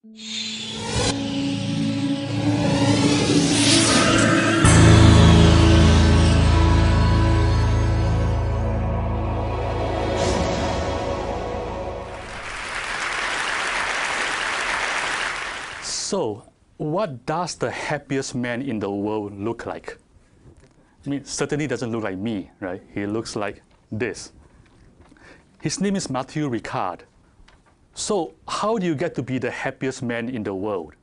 So, what does the happiest man in the world look like? I mean, certainly doesn't look like me, right? He looks like this. His name is Matthew Ricard. So, how do you get to be the happiest man in the world?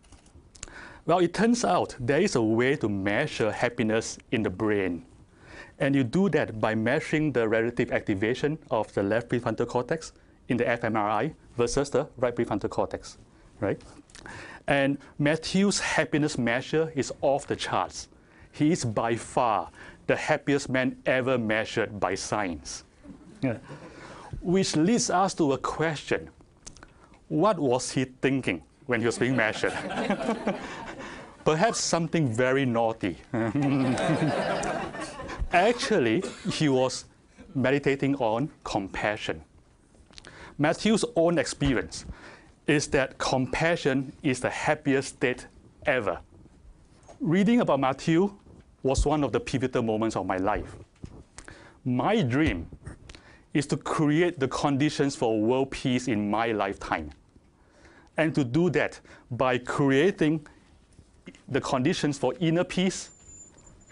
Well, it turns out there is a way to measure happiness in the brain. And you do that by measuring the relative activation of the left prefrontal cortex in the fMRI versus the right prefrontal cortex, right? And Matthew's happiness measure is off the charts. He is by far the happiest man ever measured by science. Yeah. Which leads us to a question. What was he thinking when he was being measured? Perhaps something very naughty. Actually, he was meditating on compassion. Matthew's own experience is that compassion is the happiest state ever. Reading about Matthew was one of the pivotal moments of my life. My dream is to create the conditions for world peace in my lifetime. And to do that by creating the conditions for inner peace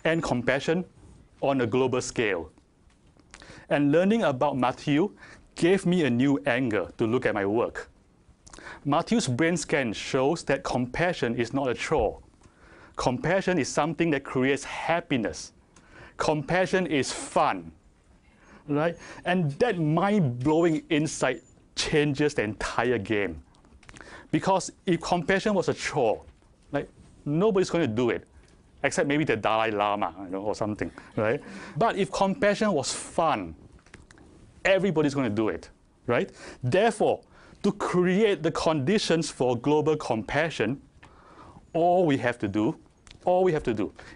and compassion on a global scale. And learning about Matthew gave me a new angle to look at my work. Matthew's brain scan shows that compassion is not a chore. Compassion is something that creates happiness. Compassion is fun, right? And that mind-blowing insight changes the entire game. Because if compassion was a chore, like nobody's going to do it, except maybe the Dalai Lama, or something, right? But if compassion was fun, everybody's going to do it, right? Therefore, to create the conditions for global compassion, all we have to do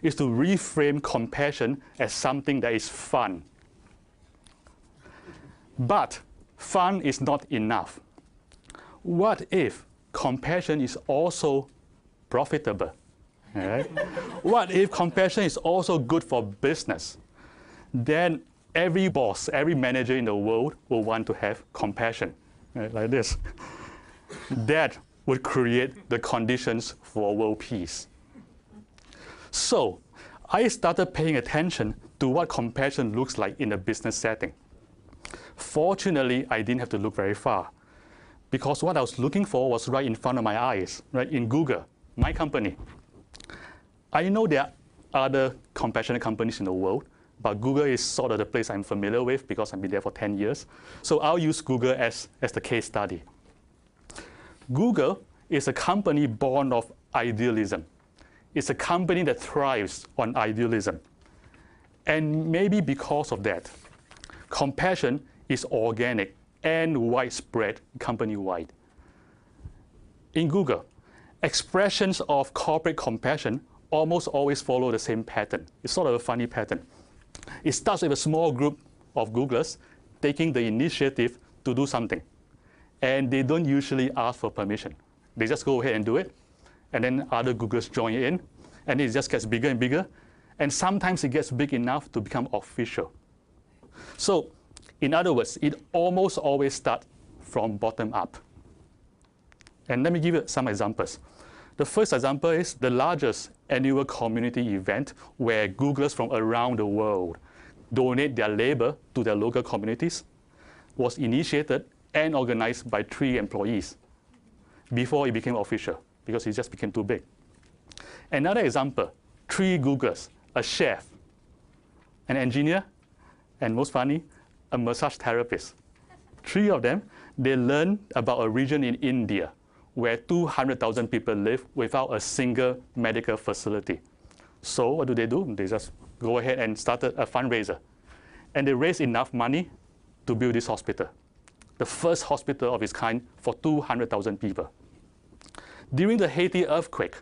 is to reframe compassion as something that is fun. But fun is not enough. What if compassion is also profitable? Right? What if compassion is also good for business? Then every boss, every manager in the world will want to have compassion, right? Like this. That would create the conditions for world peace. So I started paying attention to what compassion looks like in a business setting. Fortunately, I didn't have to look very far, because what I was looking for was right in front of my eyes, right in Google, my company. I know there are other compassionate companies in the world, but Google is sort of the place I'm familiar with because I've been there for 10 years. So I'll use Google as the case study. Google is a company born of idealism. It's a company that thrives on idealism. And maybe because of that, compassion is organic and widespread company-wide. In Google, expressions of corporate compassion almost always follow the same pattern. It's sort of a funny pattern. It starts with a small group of Googlers taking the initiative to do something. And they don't usually ask for permission. They just go ahead and do it. And then other Googlers join in. And it just gets bigger and bigger. And sometimes it gets big enough to become official. So, in other words, it almost always starts from bottom up. And let me give you some examples. The first example is the largest annual community event where Googlers from around the world donate their labor to their local communities was initiated and organized by 3 employees before it became official, because it just became too big. Another example, 3 Googlers, a chef, an engineer, and most funny, a massage therapist. 3 of them, they learned about a region in India where 200,000 people live without a single medical facility. So what do? They just go ahead and started a fundraiser. And they raised enough money to build this hospital, the first hospital of its kind for 200,000 people. During the Haiti earthquake,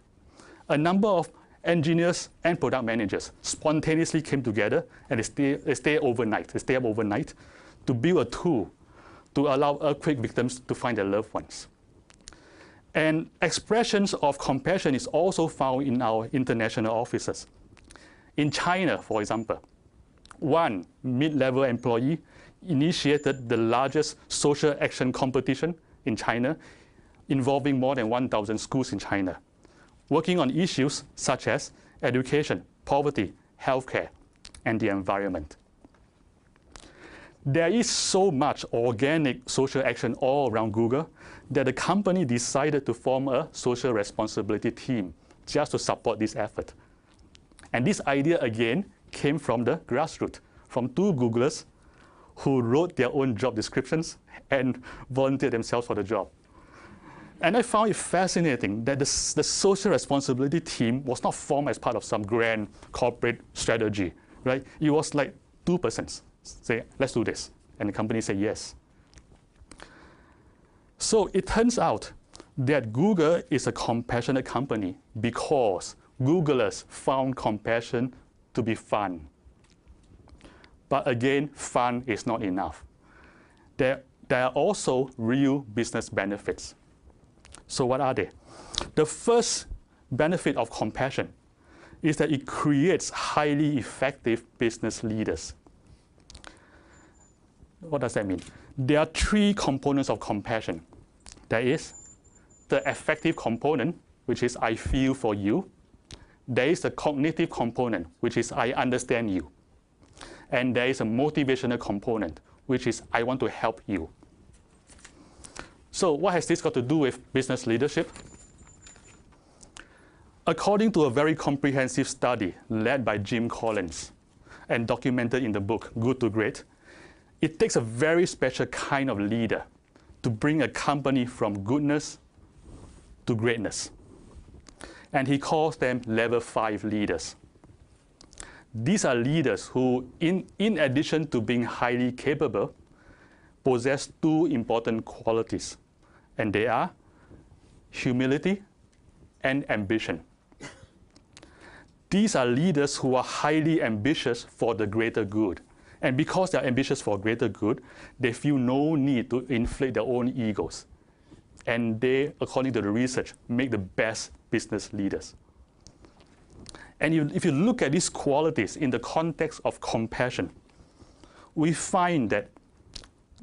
a number of engineers and product managers spontaneously came together and they stay up overnight to build a tool to allow earthquake victims to find their loved ones. And expressions of compassion is also found in our international offices. In China, for example, one mid-level employee initiated the largest social action competition in China, involving more than 1,000 schools in China, working on issues such as education, poverty, healthcare, and the environment. There is so much organic social action all around Google that the company decided to form a social responsibility team just to support this effort. And this idea again came from the grassroots, from two Googlers who wrote their own job descriptions and volunteered themselves for the job. And I found it fascinating that the social responsibility team was not formed as part of some grand corporate strategy, right? It was like two persons say, let's do this. And the company said yes. So it turns out that Google is a compassionate company because Googlers found compassion to be fun. But again, fun is not enough. There are also real business benefits. So what are they? The first benefit of compassion is that it creates highly effective business leaders. What does that mean? There are three components of compassion. There is the affective component, which is I feel for you. There is the cognitive component, which is I understand you. And there is a motivational component, which is I want to help you. So what has this got to do with business leadership? According to a very comprehensive study led by Jim Collins and documented in the book Good to Great, it takes a very special kind of leader to bring a company from goodness to greatness. And he calls them level 5 leaders. These are leaders who, in addition to being highly capable, possess two important qualities, and they are humility and ambition. These are leaders who are highly ambitious for the greater good. And because they are ambitious for greater good, they feel no need to inflate their own egos. And they, according to the research, make the best business leaders. And if you look at these qualities in the context of compassion, we find that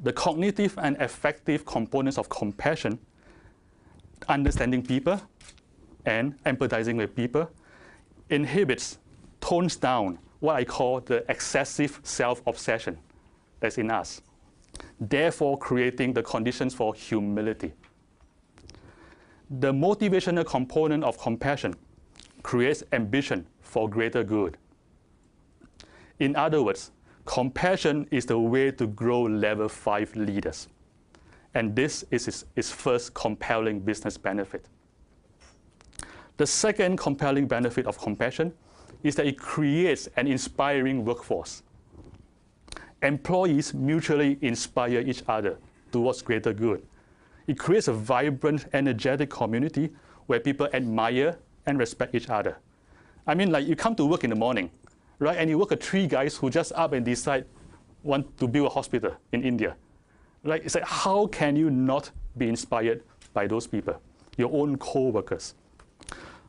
the cognitive and affective components of compassion, understanding people and empathizing with people, inhibits, tones down what I call the excessive self-obsession that's in us, therefore creating the conditions for humility. The motivational component of compassion creates ambition for greater good. In other words, compassion is the way to grow level 5 leaders. And this is its first compelling business benefit. The second compelling benefit of compassion is that it creates an inspiring workforce. Employees mutually inspire each other towards greater good. It creates a vibrant, energetic community where people admire and respect each other. I mean, like you come to work in the morning, right? And you work with 3 guys who just up and decide want to build a hospital in India. Right? It's like, how can you not be inspired by those people, your own co-workers?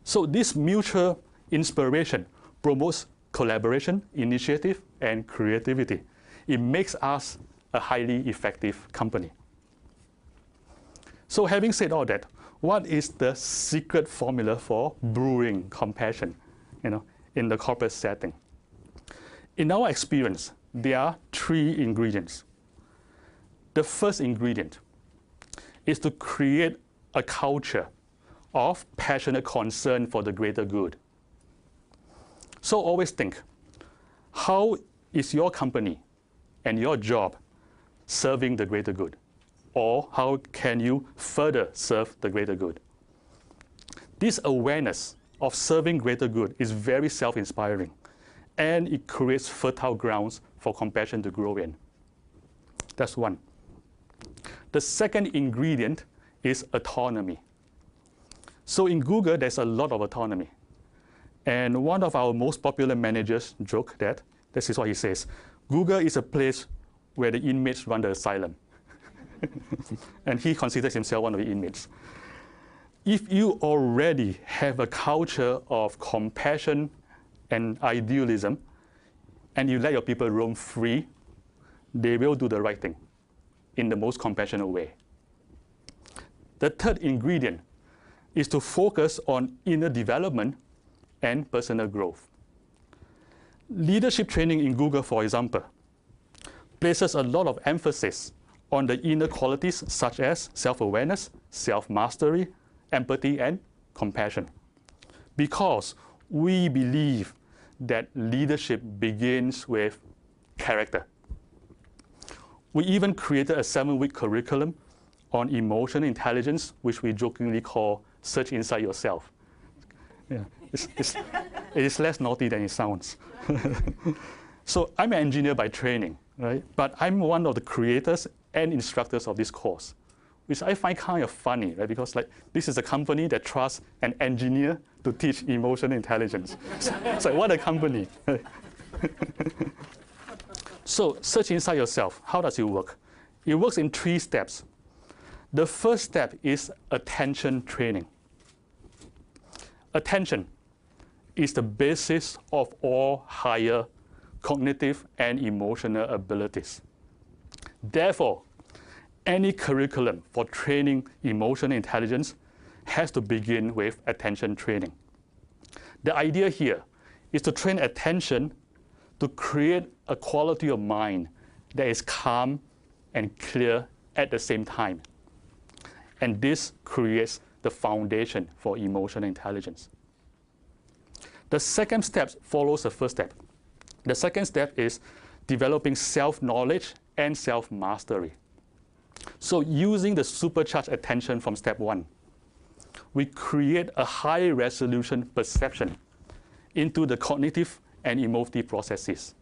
So this mutual inspiration promotes collaboration, initiative, and creativity. It makes us a highly effective company. So having said all that, what is the secret formula for brewing compassion, in the corporate setting? In our experience, there are 3 ingredients. The first ingredient is to create a culture of passionate concern for the greater good. So always think, how is your company and your job serving the greater good? Or how can you further serve the greater good? This awareness of serving greater good is very self-inspiring, and it creates fertile grounds for compassion to grow in. That's one. The second ingredient is autonomy. So in Google, there's a lot of autonomy. And one of our most popular managers joked that, this is what he says, Google is a place where the inmates run the asylum. And he considers himself one of the inmates. if you already have a culture of compassion and idealism, and you let your people roam free, they will do the right thing in the most compassionate way. The third ingredient is to focus on inner development and personal growth. Leadership training in Google, for example, places a lot of emphasis on the inner qualities such as self-awareness, self-mastery, empathy, and compassion. Because we believe that leadership begins with character. We even created a 7-week curriculum on emotional intelligence, which we jokingly call Search Inside Yourself. Yeah, it is less naughty than it sounds. So I'm an engineer by training, right? But I'm one of the creators and instructors of this course, which I find kind of funny, right? Because this is a company that trusts an engineer to teach emotional intelligence. So what a company. So search inside yourself. How does it work? It works in 3 steps. The first step is attention training. Attention is the basis of all higher cognitive and emotional abilities. Therefore, any curriculum for training emotional intelligence has to begin with attention training. The idea here is to train attention to create a quality of mind that is calm and clear at the same time. And this creates the foundation for emotional intelligence. The second step follows the first step. The second step is developing self-knowledge and self-mastery. So using the supercharged attention from step 1, we create a high-resolution perception into the cognitive and emotive processes.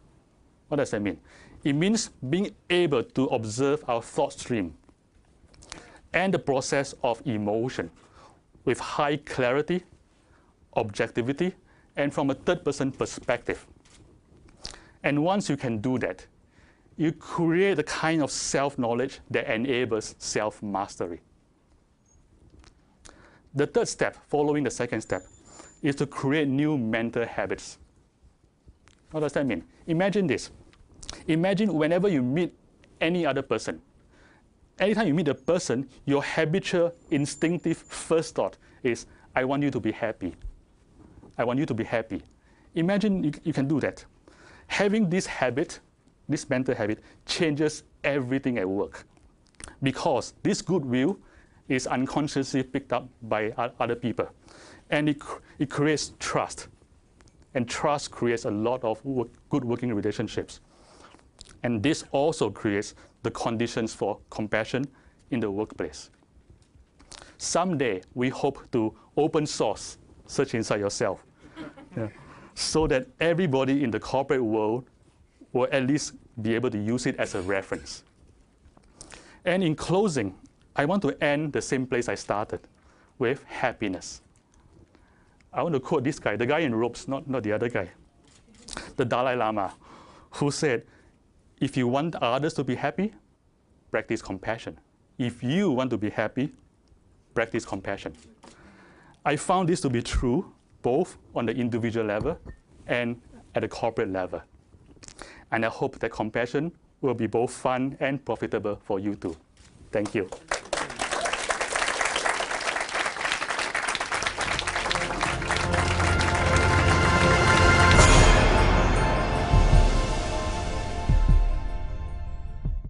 What does that mean? It means being able to observe our thought stream and the process of emotion with high clarity, objectivity, and from a third-person perspective. And once you can do that, you create the kind of self-knowledge that enables self-mastery. The third step, following the second step, is to create new mental habits. What does that mean? Imagine this. Imagine whenever you meet any other person, anytime you meet a person, your habitual, instinctive first thought is, I want you to be happy. I want you to be happy. Imagine you can do that. Having this habit, this mental habit, changes everything at work. Because this goodwill is unconsciously picked up by other people. And it creates trust. And trust creates a lot of good working relationships. And this also creates the conditions for compassion in the workplace. Someday, we hope to open source Search Inside Yourself, so that everybody in the corporate world will at least be able to use it as a reference. And in closing, I want to end the same place I started, with happiness. I want to quote this guy, the guy in robes, not the other guy, the Dalai Lama, who said, if you want others to be happy, practice compassion. If you want to be happy, practice compassion. I found this to be true both on the individual level and at the corporate level. And I hope that compassion will be both fun and profitable for you too. Thank you.